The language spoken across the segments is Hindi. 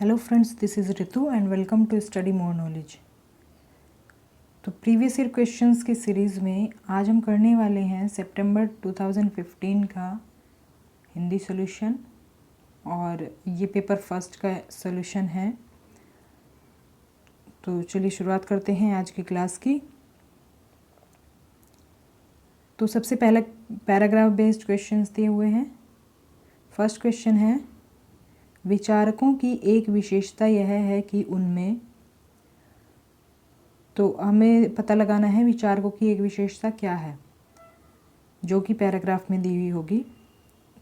Hello friends, this is Ritu and welcome to study more knowledge. तो प्रीवियस ईयर क्वेश्चंस की सीरीज़ में आज हम करने वाले हैं सितंबर 2015 का हिंदी सॉल्यूशन और ये पेपर फर्स्ट का सॉल्यूशन है। तो चलिए शुरुआत करते हैं आज की क्लास की। तो सबसे पहला पैराग्राफ बेस्ड क्वेश्चंस दिए हुए हैं। फर्स्ट क्वेश्चन है, विचारकों की एक विशेषता यह है कि उनमें, तो हमें पता लगाना है विचारकों की एक विशेषता क्या है जो कि पैराग्राफ में दी हुई होगी।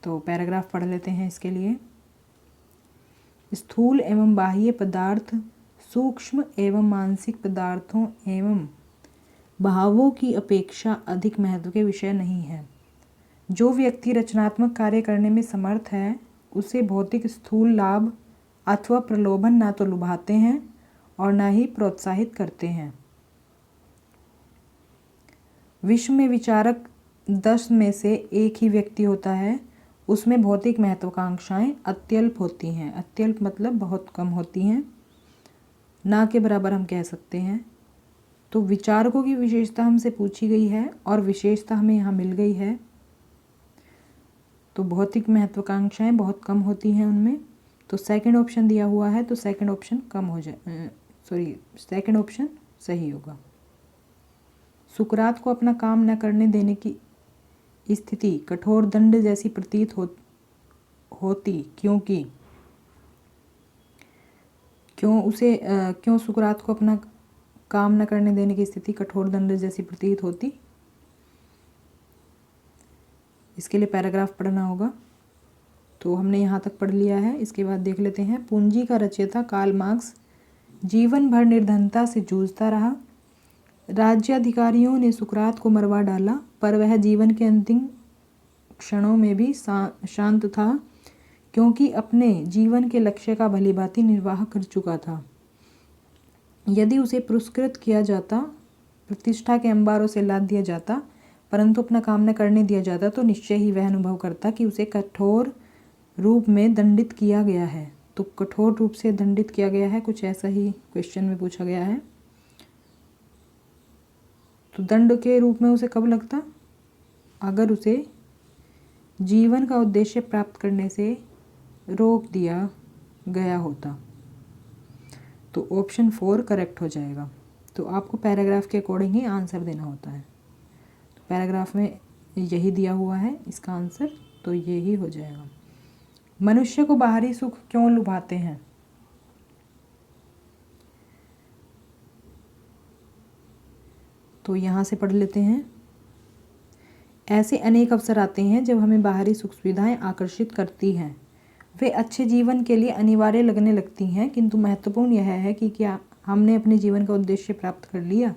तो पैराग्राफ पढ़ लेते हैं इसके लिए। स्थूल एवं बाह्य पदार्थ सूक्ष्म एवं मानसिक पदार्थों एवं भावों की अपेक्षा अधिक महत्व के विषय नहीं है। जो व्यक्ति रचनात्मक कार्य करने में समर्थ है उसे भौतिक स्थूल लाभ अथवा प्रलोभन ना तो लुभाते हैं और ना ही प्रोत्साहित करते हैं। विश्व में विचारक 10 में से एक ही व्यक्ति होता है, उसमें भौतिक महत्वाकांक्षाएं अत्यल्प होती हैं। अत्यल्प मतलब बहुत कम होती हैं, ना के बराबर हम कह सकते हैं। तो विचारकों की विशेषता हमसे पूछी गई है और विशेषता हमें यहाँ मिल गई है। तो भौतिक महत्वाकांक्षाएं बहुत कम होती हैं उनमें। तो सेकंड ऑप्शन दिया हुआ है, तो सेकंड ऑप्शन सेकंड ऑप्शन सही होगा। सुकरात को अपना काम न करने देने की स्थिति कठोर दंड जैसी प्रतीत होती क्यों सुकरात को अपना काम न करने देने की स्थिति कठोर दंड जैसी प्रतीत होती। इसके लिए पैराग्राफ पढ़ना होगा। तो हमने यहाँ तक पढ़ लिया है। इसके बाद देख लेते हैं। पूंजी का रचयिता कार्ल मार्क्स जीवन भर निर्धनता से जूझता रहा। राज्याधिकारियों ने सुकरात को मरवा डाला, पर वह जीवन के अंतिम क्षणों में भी शांत था, क्योंकि अपने जीवन के लक्ष्य का भलीभांति निर्वाह कर चुका था। यदि उसे पुरस्कृत किया जाता, प्रतिष्ठा के अंबारों से लाद दिया जाता, परंतु अपना काम न करने दिया जाता, तो निश्चय ही वह अनुभव करता कि उसे कठोर रूप में दंडित किया गया है। तो कठोर रूप से दंडित किया गया है, कुछ ऐसा ही क्वेश्चन में पूछा गया है। तो दंड के रूप में उसे कब लगता? अगर उसे जीवन का उद्देश्य प्राप्त करने से रोक दिया गया होता। तो ऑप्शन 4 करेक्ट हो जाएगा। तो आपको पैराग्राफ के अकॉर्डिंग ही आंसर देना होता है। तो पैराग्राफ में यही दिया हुआ है इसका आंसर, तो यही हो जाएगा। मनुष्य को बाहरी सुख क्यों लुभाते हैं? तो यहाँ से पढ़ लेते हैं। ऐसे अनेक अवसर आते हैं जब हमें बाहरी सुख सुविधाएं आकर्षित करती हैं। वे अच्छे जीवन के लिए अनिवार्य लगने लगती हैं, किंतु महत्वपूर्ण यह है कि क्या हमने अपने जीवन का उद्देश्य प्राप्त कर लिया।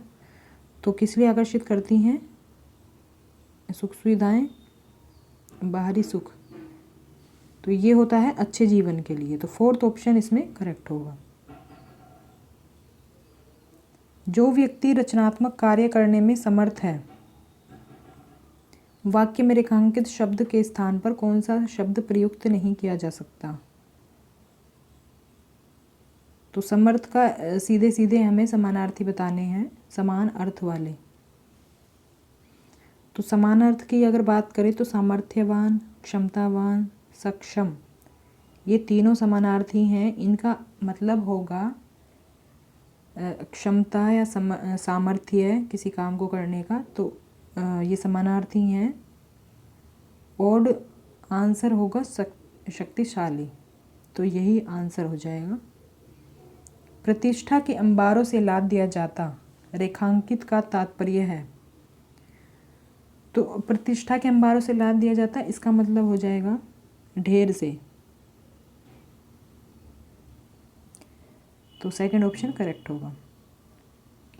तो किस लिए आकर्षित करती हैं सुख सुविधाएं? बाहरी सुख, तो ये होता है अच्छे जीवन के लिए। तो 4th ऑप्शन इसमें करेक्ट होगा। जो व्यक्ति रचनात्मक कार्य करने में समर्थ है, वाक्य में रेखांकित शब्द के स्थान पर कौन सा शब्द प्रयुक्त नहीं किया जा सकता? तो समर्थ का सीधे सीधे हमें समानार्थी बताने हैं, समान अर्थ वाले। तो समान अर्थ की अगर बात करें तो सामर्थ्यवान, क्षमतावान, सक्षम, ये तीनों समानार्थी हैं। इनका मतलब होगा क्षमता या सामर्थ्य किसी काम को करने का, तो ये समानार्थी हैं। ऑड आंसर होगा शक्तिशाली, तो यही आंसर हो जाएगा। प्रतिष्ठा के अंबारों से लाद दिया जाता, रेखांकित का तात्पर्य है। तो प्रतिष्ठा के अंबारों से लाद दिया जाता, इसका मतलब हो जाएगा ढेर से। तो सेकंड ऑप्शन करेक्ट होगा।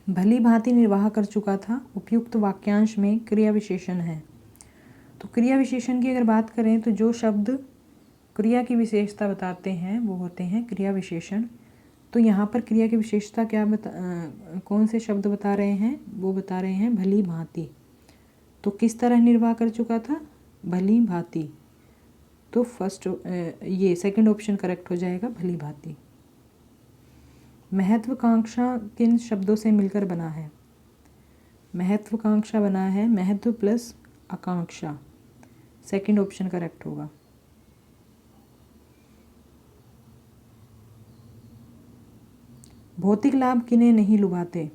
भली भांति निर्वाह कर चुका था, उपयुक्त वाक्यांश में क्रिया विशेषण है। तो क्रिया विशेषण की अगर बात करें तो जो शब्द क्रिया की विशेषता बताते हैं वो होते हैं क्रिया विशेषण। तो यहाँ पर क्रिया की विशेषता क्या कौन से शब्द बता रहे हैं? वो बता रहे हैं भली भांति। तो किस तरह निर्वाह कर चुका था? भली भांति। तो ये सेकंड ऑप्शन करेक्ट हो जाएगा, भली भांति। महत्वाकांक्षा किन शब्दों से मिलकर बना है? महत्वाकांक्षा बना है महत्व प्लस आकांक्षा। सेकंड ऑप्शन करेक्ट होगा। भौतिक लाभ किन्हें नहीं लुभाते?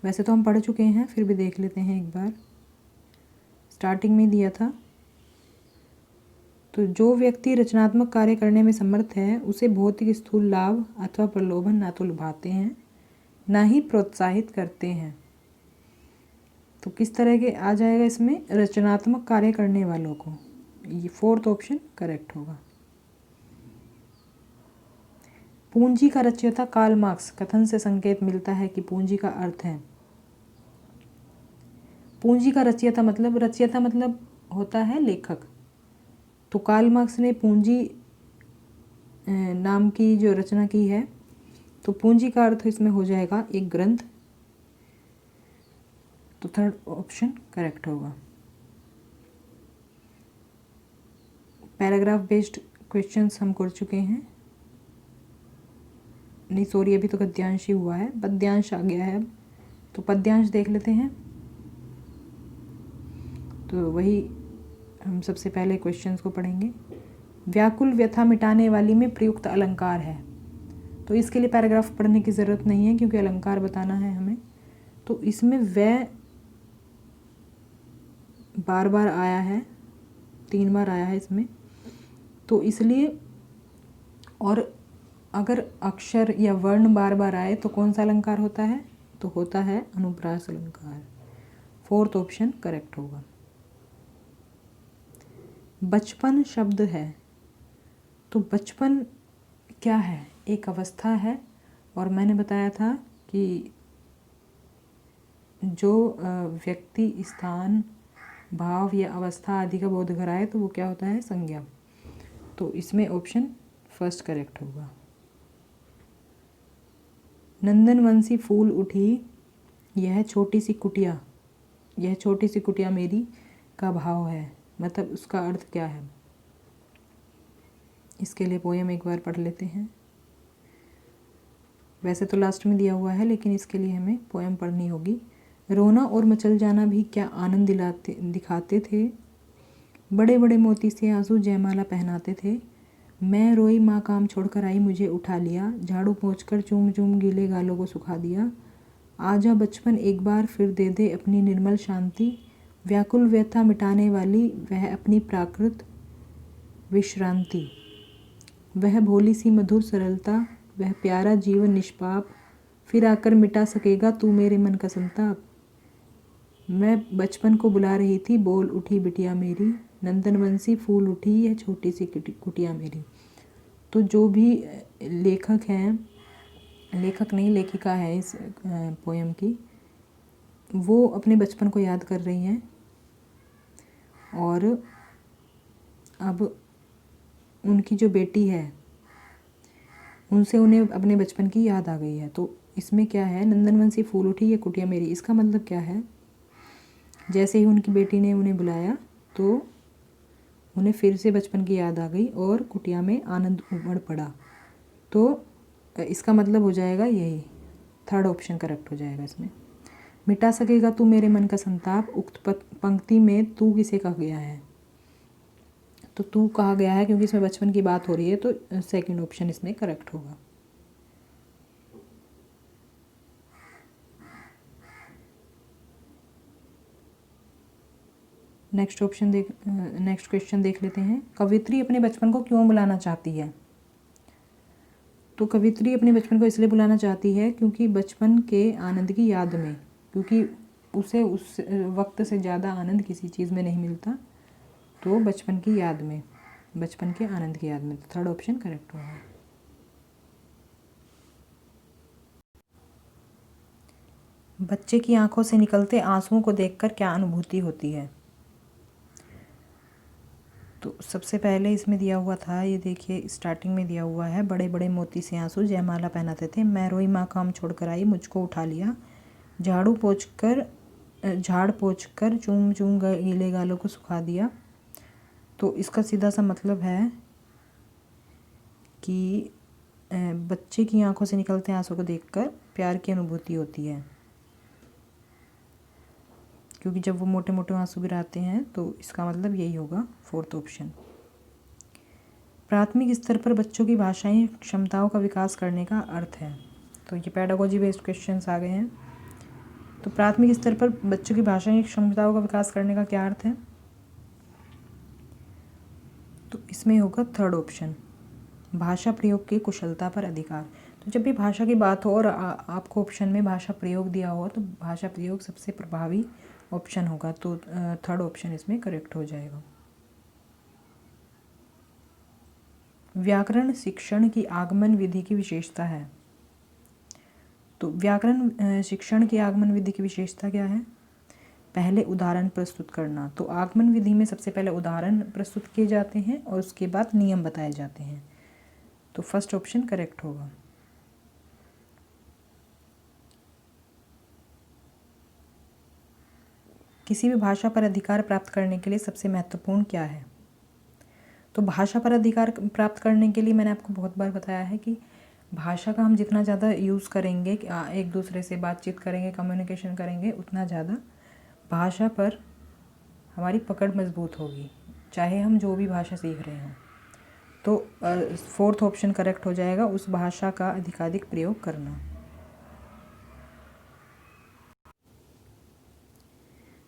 वैसे तो हम पढ़ चुके हैं, फिर भी देख लेते हैं एक बार। स्टार्टिंग में दिया था, तो जो व्यक्ति रचनात्मक कार्य करने में समर्थ है उसे भौतिक स्थूल लाभ अथवा प्रलोभन ना तो लुभाते हैं ना ही प्रोत्साहित करते हैं। तो किस तरह के आ जाएगा इसमें? रचनात्मक कार्य करने वालों को। ये फोर्थ ऑप्शन करेक्ट होगा। पूंजी का रचयिता कार्ल मार्क्स कथन से संकेत मिलता है कि पूंजी का अर्थ है। पूंजी का रचयिता मतलब होता है लेखक। तो कार्ल मार्क्स ने पूंजी नाम की जो रचना की है, तो पूंजी का अर्थ इसमें हो जाएगा एक ग्रंथ। तो थर्ड ऑप्शन करेक्ट होगा। पैराग्राफ बेस्ड क्वेश्चंस हम कर चुके हैं। नहीं सॉरी, अभी तो गद्यांश ही हुआ है, पद्यांश आ गया है अब। तो पद्यांश देख लेते हैं। तो वही हम सबसे पहले क्वेश्चंस को पढ़ेंगे। व्याकुल व्यथा मिटाने वाली में प्रयुक्त अलंकार है। तो इसके लिए पैराग्राफ पढ़ने की ज़रूरत नहीं है क्योंकि अलंकार बताना है हमें। तो इसमें वह बार बार आया है, 3 बार आया है इसमें, तो इसलिए, और अगर अक्षर या वर्ण बार बार आए तो कौन सा अलंकार होता है? तो होता है अनुप्रास अलंकार। फोर्थ ऑप्शन करेक्ट होगा। बचपन शब्द है, तो बचपन क्या है? एक अवस्था है, और मैंने बताया था कि जो व्यक्ति स्थान भाव या अवस्था आदि का बोध कराए तो वो क्या होता है? संज्ञा। तो इसमें ऑप्शन फर्स्ट करेक्ट होगा। नंदनवंशी फूल उठी यह छोटी सी कुटिया, यह छोटी सी कुटिया मेरी का भाव है, मतलब उसका अर्थ क्या है? इसके लिए पोयम एक बार पढ़ लेते हैं। वैसे तो लास्ट में दिया हुआ है, लेकिन इसके लिए हमें पोयम पढ़नी होगी। रोना और मचल जाना भी क्या आनंद दिखाते थे, बड़े बड़े मोती से आंसू जयमाला पहनाते थे। मैं रोई माँ काम छोड़कर आई मुझे उठा लिया, झाड़ू पोंछकर चूम चूम गीले गालों को सुखा दिया। आजा बचपन एक बार फिर दे दे अपनी निर्मल शांति, व्याकुल व्यथा मिटाने वाली वह अपनी प्राकृत विश्रांति। वह भोली सी मधुर सरलता, वह प्यारा जीवन निष्पाप, फिर आकर मिटा सकेगा तू मेरे मन का संताप। मैं बचपन को बुला रही थी, बोल उठी बिटिया मेरी, नंदनवंशी फूल उठी यह छोटी सी कुटिया मेरी। तो जो भी लेखक हैं, लेखक नहीं लेखिका है इस पोयम की, वो अपने बचपन को याद कर रही हैं, और अब उनकी जो बेटी है उनसे उन्हें अपने बचपन की याद आ गई है। तो इसमें क्या है? नंदनवंशी फूल उठी ये कुटिया मेरी, इसका मतलब क्या है? जैसे ही उनकी बेटी ने उन्हें बुलाया तो उन्हें फिर से बचपन की याद आ गई और कुटिया में आनंद उमड़ पड़ा। तो इसका मतलब हो जाएगा यही, थर्ड ऑप्शन करेक्ट हो जाएगा इसमें। मिटा सकेगा तू मेरे मन का संताप, उक्त पंक्ति में तू किसे कहा गया है? तो तू कहा गया है क्योंकि इसमें बचपन की बात हो रही है, तो सेकंड ऑप्शन इसमें करेक्ट होगा। नेक्स्ट क्वेश्चन देख लेते हैं। कवित्री अपने बचपन को क्यों बुलाना चाहती है? तो कवित्री अपने बचपन को इसलिए बुलाना चाहती है क्योंकि बचपन के आनंद की याद में, क्योंकि उसे उस वक्त से ज़्यादा आनंद किसी चीज़ में नहीं मिलता, तो बचपन की याद में, बचपन के आनंद की याद में। तो थर्ड ऑप्शन करेक्ट होगा। बच्चे की आंखों से निकलते आंसुओं को देखकर क्या अनुभूति होती है? तो सबसे पहले इसमें दिया हुआ था, ये देखिए स्टार्टिंग में दिया हुआ है, बड़े बड़े मोती से आंसू जयमाला पहनाते थे। मैं रोई माँ काम छोड़कर आई मुझको उठा लिया, झाड़ पोंछ कर चूम चूम गीले गालों को सुखा दिया। तो इसका सीधा सा मतलब है कि बच्चे की आंखों से निकलते आंसू को देखकर प्यार की अनुभूति होती है, क्योंकि जब वो मोटे मोटे आंसू गिराते हैं तो इसका मतलब यही होगा, फोर्थ ऑप्शन। प्राथमिक स्तर पर बच्चों की भाषाई क्षमताओं का विकास करने का अर्थ है। तो ये पेडागोजी बेस्ड क्वेश्चंस आ गए हैं। तो प्राथमिक स्तर पर बच्चों की भाषाई क्षमताओं का विकास करने का क्या अर्थ है? तो इसमें होगा थर्ड ऑप्शन, भाषा प्रयोग की कुशलता पर अधिकार। तो जब भी भाषा की बात हो और आपको ऑप्शन में भाषा प्रयोग दिया हो तो भाषा प्रयोग सबसे प्रभावी ऑप्शन होगा, तो थर्ड ऑप्शन इसमें करेक्ट हो जाएगा। व्याकरण शिक्षण की आगमन विधि की विशेषता है। तो व्याकरण शिक्षण की आगमन विधि की विशेषता क्या है? पहले उदाहरण प्रस्तुत करना। तो आगमन विधि में सबसे पहले उदाहरण प्रस्तुत किए जाते हैं और उसके बाद नियम बताए जाते हैं। तो फर्स्ट ऑप्शन करेक्ट होगा। किसी भी भाषा पर अधिकार प्राप्त करने के लिए सबसे महत्वपूर्ण क्या है? तो भाषा पर अधिकार प्राप्त करने के लिए मैंने आपको बहुत बार बताया है कि भाषा का हम जितना ज़्यादा यूज़ करेंगे, एक दूसरे से बातचीत करेंगे, कम्युनिकेशन करेंगे, उतना ज़्यादा भाषा पर हमारी पकड़ मजबूत होगी, चाहे हम जो भी भाषा सीख रहे हों। तो फोर्थ ऑप्शन करेक्ट हो जाएगा, उस भाषा का अधिकाधिक प्रयोग करना।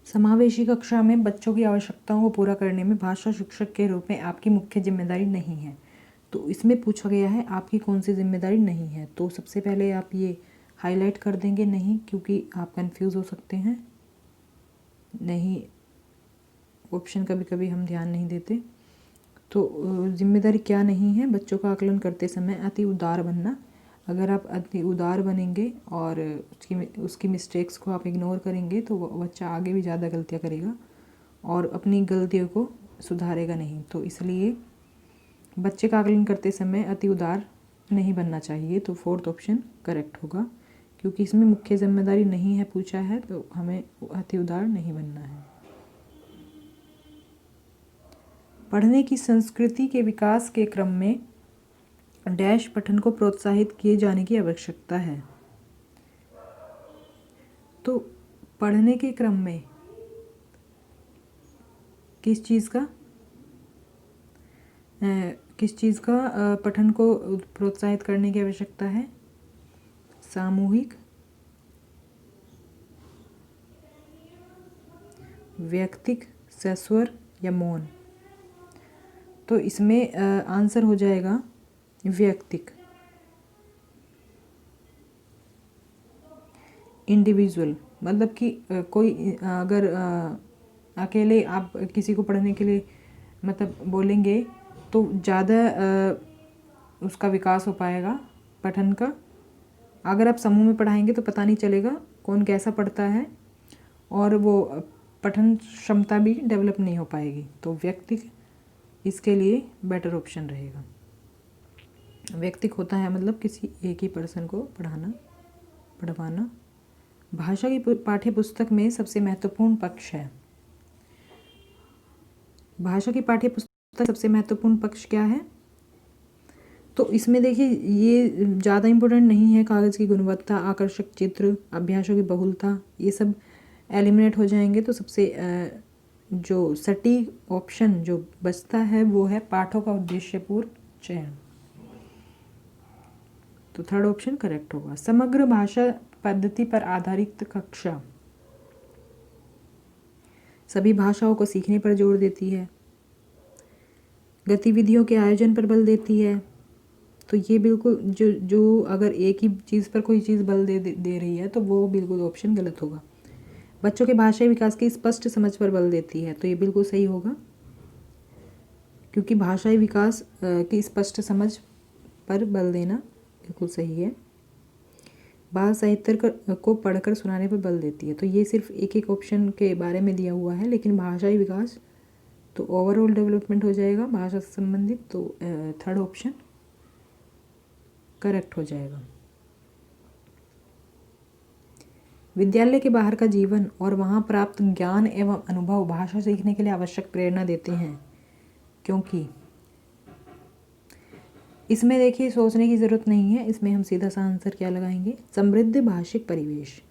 समावेशी कक्षा में बच्चों की आवश्यकताओं को पूरा करने में भाषा शिक्षक के रूप में आपकी मुख्य जिम्मेदारी नहीं है। तो इसमें पूछा गया है आपकी कौन सी जिम्मेदारी नहीं है। तो सबसे पहले आप ये हाईलाइट कर देंगे नहीं, क्योंकि आप कंफ्यूज हो सकते हैं। नहीं, ऑप्शन कभी कभी हम ध्यान नहीं देते। तो जिम्मेदारी क्या नहीं है? बच्चों का आकलन करते समय अति उदार बनना। अगर आप अति उदार बनेंगे और उसकी मिस्टेक्स को आप इग्नोर करेंगे तो वो बच्चा आगे भी ज़्यादा गलतियाँ करेगा और अपनी गलतियों को सुधारेगा नहीं। तो इसलिए बच्चे का आकलन करते समय अति उदार नहीं बनना चाहिए। तो फोर्थ ऑप्शन करेक्ट होगा, क्योंकि इसमें मुख्य जिम्मेदारी नहीं है पूछा है, तो हमें अति उदार नहीं बनना है। पढ़ने की संस्कृति के विकास के क्रम में डैश पठन को प्रोत्साहित किए जाने की आवश्यकता है। तो पढ़ने के क्रम में किस चीज़ का पठन को प्रोत्साहित करने की आवश्यकता है? सामूहिक, व्यक्तिक, सस्वर या मौन। तो इसमें आंसर हो जाएगा व्यक्तिक, इंडिविजुअल। मतलब कि कोई अगर अकेले आप किसी को पढ़ने के लिए मतलब बोलेंगे तो ज़्यादा उसका विकास हो पाएगा पठन का। अगर आप समूह में पढ़ाएंगे तो पता नहीं चलेगा कौन कैसा पढ़ता है और वो पठन क्षमता भी डेवलप नहीं हो पाएगी। तो व्यक्तिक इसके लिए बेटर ऑप्शन रहेगा। व्यक्तिक होता है मतलब किसी एक ही पर्सन को पढ़वाना। भाषा की पाठ्य पुस्तक में सबसे महत्वपूर्ण पक्ष है। भाषा की पाठ्य पुस्तक सबसे महत्वपूर्ण पक्ष क्या है? तो इसमें देखिए ये ज़्यादा इम्पोर्टेंट नहीं है। कागज़ की गुणवत्ता, आकर्षक चित्र, अभ्यासों की बहुलता, ये सब एलिमिनेट हो जाएंगे। तो सबसे जो सटीक ऑप्शन जो बचता है वो है पाठों का उद्देश्यपूर्ण चयन। तो थर्ड ऑप्शन करेक्ट होगा। समग्र भाषा पद्धति पर आधारित कक्षा सभी भाषाओं को सीखने पर जोर देती है, गतिविधियों के आयोजन पर बल देती है। तो ये बिल्कुल जो अगर एक ही चीज़ पर कोई चीज़ बल दे रही है तो वो बिल्कुल ऑप्शन गलत होगा। बच्चों के भाषाई विकास की स्पष्ट समझ पर बल देती है, तो ये बिल्कुल सही होगा, क्योंकि भाषाई विकास की स्पष्ट समझ पर बल देना बिल्कुल सही है। बाल साहित्य को पढ़कर सुनाने पर बल देती है। तो ये सिर्फ एक एक ऑप्शन के बारे में दिया हुआ है, लेकिन भाषाई विकास तो ओवरऑल डेवलपमेंट हो जाएगा भाषा से संबंधित। तो थर्ड ऑप्शन करेक्ट हो जाएगा। विद्यालय के बाहर का जीवन और वहाँ प्राप्त ज्ञान एवं अनुभव भाषा सीखने के लिए आवश्यक प्रेरणा देते हैं, क्योंकि इसमें देखिए सोचने की ज़रूरत नहीं है, इसमें हम सीधा सा आंसर क्या लगाएंगे, समृद्ध भाषिक परिवेश।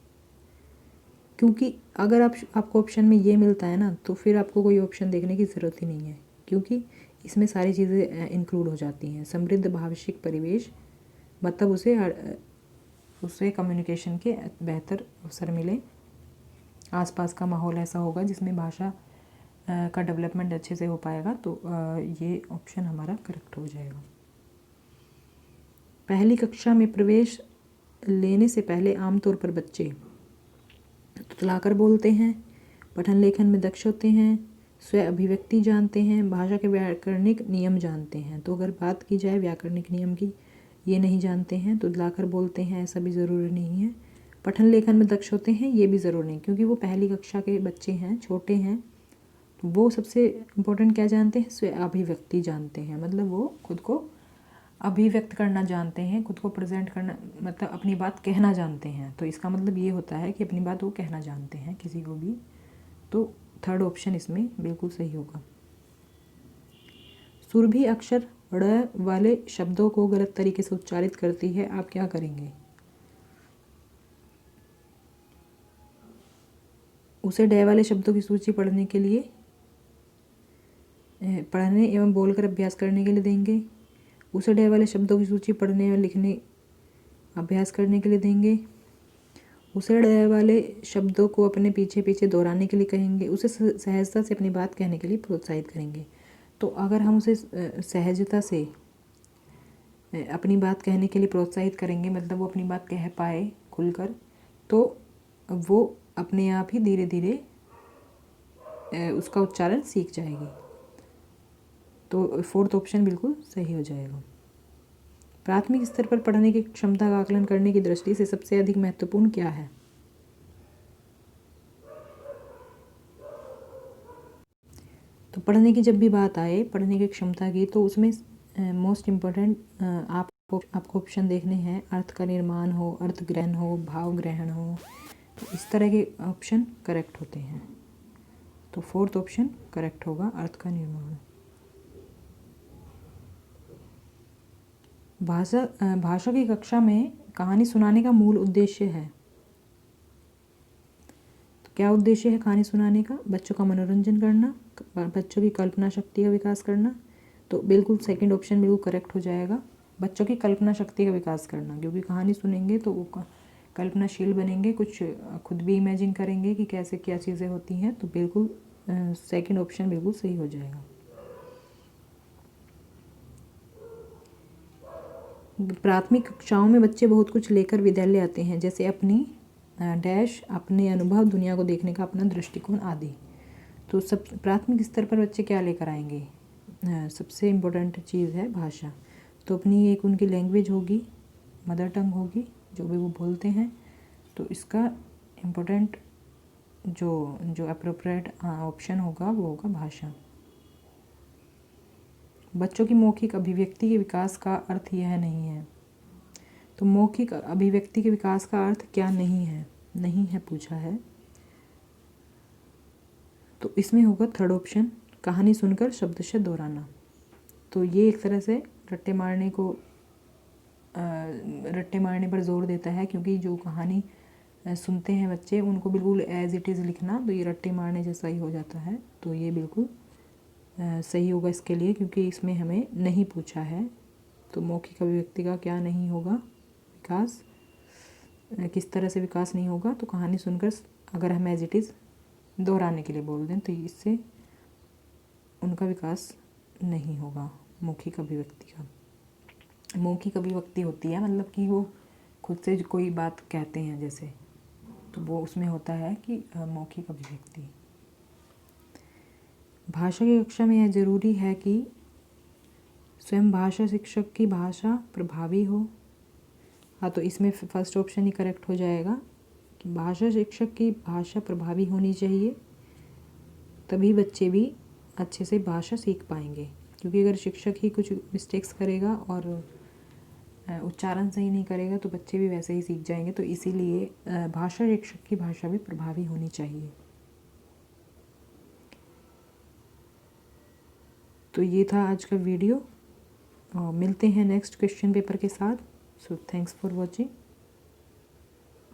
क्योंकि अगर आपको ऑप्शन में ये मिलता है ना, तो फिर आपको कोई ऑप्शन देखने की ज़रूरत ही नहीं है, क्योंकि इसमें सारी चीज़ें इंक्लूड हो जाती हैं। समृद्ध भाषिक परिवेश मतलब उसे कम्युनिकेशन के बेहतर अवसर मिले, आसपास का माहौल ऐसा होगा जिसमें भाषा का डेवलपमेंट अच्छे से हो पाएगा। तो ये ऑप्शन हमारा करेक्ट हो जाएगा। पहली कक्षा में प्रवेश लेने से पहले आमतौर पर बच्चे तुतलाकर बोलते हैं, पठन लेखन में दक्ष होते हैं, स्व अभिव्यक्ति जानते हैं, भाषा के व्याकरणिक नियम जानते हैं। तो अगर बात की जाए व्याकरणिक नियम की, ये नहीं जानते हैं, तुतलाकर बोलते हैं ऐसा भी ज़रूरी नहीं है। पठन लेखन में दक्ष होते हैं ये भी ज़रूरी नहीं, क्योंकि वो पहली कक्षा के बच्चे हैं, छोटे हैं। तो वो सबसे इम्पोर्टेंट क्या जानते हैं, स्व अभिव्यक्ति जानते हैं, मतलब वो खुद को अभिव्यक्त करना जानते हैं, खुद को प्रेजेंट करना, मतलब अपनी बात कहना जानते हैं। तो इसका मतलब ये होता है कि अपनी बात वो कहना जानते हैं किसी को भी। तो थर्ड ऑप्शन इसमें बिल्कुल सही होगा। सुरभि अक्षर ड़ वाले शब्दों को गलत तरीके से उच्चारित करती है, आप क्या करेंगे। उसे ड वाले शब्दों की सूची पढ़ने के लिए, पढ़ने एवं बोलकर अभ्यास करने के लिए देंगे। उसे ड वाले शब्दों की सूची पढ़ने और लिखने अभ्यास करने के लिए देंगे। उसे ड वाले शब्दों को अपने पीछे पीछे दोहराने के लिए कहेंगे। उसे सहजता से अपनी बात कहने के लिए प्रोत्साहित करेंगे। तो अगर हम उसे सहजता से अपनी बात कहने के लिए प्रोत्साहित करेंगे, मतलब वो अपनी बात कह पाए खुलकर, तो वो अपने आप ही धीरे धीरे उसका उच्चारण सीख जाएगी। तो फोर्थ ऑप्शन बिल्कुल सही हो जाएगा। प्राथमिक स्तर पर पढ़ने की क्षमता का आकलन करने की दृष्टि से सबसे अधिक महत्वपूर्ण क्या है। तो पढ़ने की जब भी बात आए, पढ़ने की क्षमता की, तो उसमें मोस्ट इम्पोर्टेंट आपको ऑप्शन देखने हैं, अर्थ का निर्माण हो, अर्थ ग्रहण हो, भाव ग्रहण हो, तो इस तरह के ऑप्शन करेक्ट होते हैं। तो फोर्थ ऑप्शन करेक्ट होगा, अर्थ का निर्माण। भाषा की कक्षा में कहानी सुनाने का मूल उद्देश्य है। तो क्या उद्देश्य है कहानी सुनाने का, बच्चों का मनोरंजन करना, बच्चों की कल्पना शक्ति का विकास करना। तो बिल्कुल सेकंड ऑप्शन बिल्कुल करेक्ट हो जाएगा, बच्चों की कल्पना शक्ति का विकास करना, क्योंकि कहानी सुनेंगे तो वो कल्पनाशील बनेंगे, कुछ खुद भी इमेजिन करेंगे कि कैसे क्या चीज़ें होती हैं। तो बिल्कुल सेकंड ऑप्शन बिल्कुल सही हो जाएगा। प्राथमिक कक्षाओं में बच्चे बहुत कुछ लेकर विद्यालय आते हैं, जैसे अपनी डैश, अपने अनुभव, दुनिया को देखने का अपना दृष्टिकोण आदि। तो सब प्राथमिक स्तर पर बच्चे क्या लेकर आएंगे, सबसे इम्पोर्टेंट चीज़ है भाषा। तो अपनी एक उनकी लैंग्वेज होगी, मदर टंग होगी, जो भी वो बोलते हैं। तो इसका इम्पोर्टेंट जो अप्रोप्रिएट ऑप्शन होगा वो होगा भाषा। बच्चों की मौखिक अभिव्यक्ति के विकास का अर्थ यह नहीं है। तो मौखिक अभिव्यक्ति के विकास का अर्थ क्या नहीं है पूछा है। तो इसमें होगा थर्ड ऑप्शन, कहानी सुनकर शब्दशः दोहराना। तो ये एक तरह से रट्टे मारने पर जोर देता है, क्योंकि जो कहानी सुनते हैं बच्चे, उनको बिल्कुल एज इट इज़ लिखना, तो ये रट्टे मारने जैसा ही हो जाता है। तो ये बिल्कुल सही होगा इसके लिए, क्योंकि इसमें हमें नहीं पूछा है। तो मौखिक अभिव्यक्ति का क्या नहीं होगा विकास, किस तरह से विकास नहीं होगा। तो कहानी सुनकर अगर हम एज इट इज़ दोहराने के लिए बोल दें, तो इससे उनका विकास नहीं होगा मौखिक अभिव्यक्ति का। मौखिक अभिव्यक्ति होती है मतलब कि वो खुद से कोई बात कहते हैं जैसे, तो वो उसमें होता है कि मौखिक अभिव्यक्ति। भाषा की कक्षा में यह जरूरी है कि स्वयं भाषा शिक्षक की भाषा प्रभावी हो। हाँ, तो इसमें फर्स्ट ऑप्शन ही करेक्ट हो जाएगा कि भाषा शिक्षक की भाषा प्रभावी होनी चाहिए, तभी बच्चे भी अच्छे से भाषा सीख पाएंगे। क्योंकि अगर शिक्षक ही कुछ मिस्टेक्स करेगा और उच्चारण सही नहीं करेगा, तो बच्चे भी वैसे ही सीख जाएंगे। तो इसीलिए भाषा शिक्षक की भाषा भी प्रभावी होनी चाहिए। तो ये था आज का वीडियो। मिलते हैं नेक्स्ट क्वेश्चन पेपर के साथ। So thanks for watching.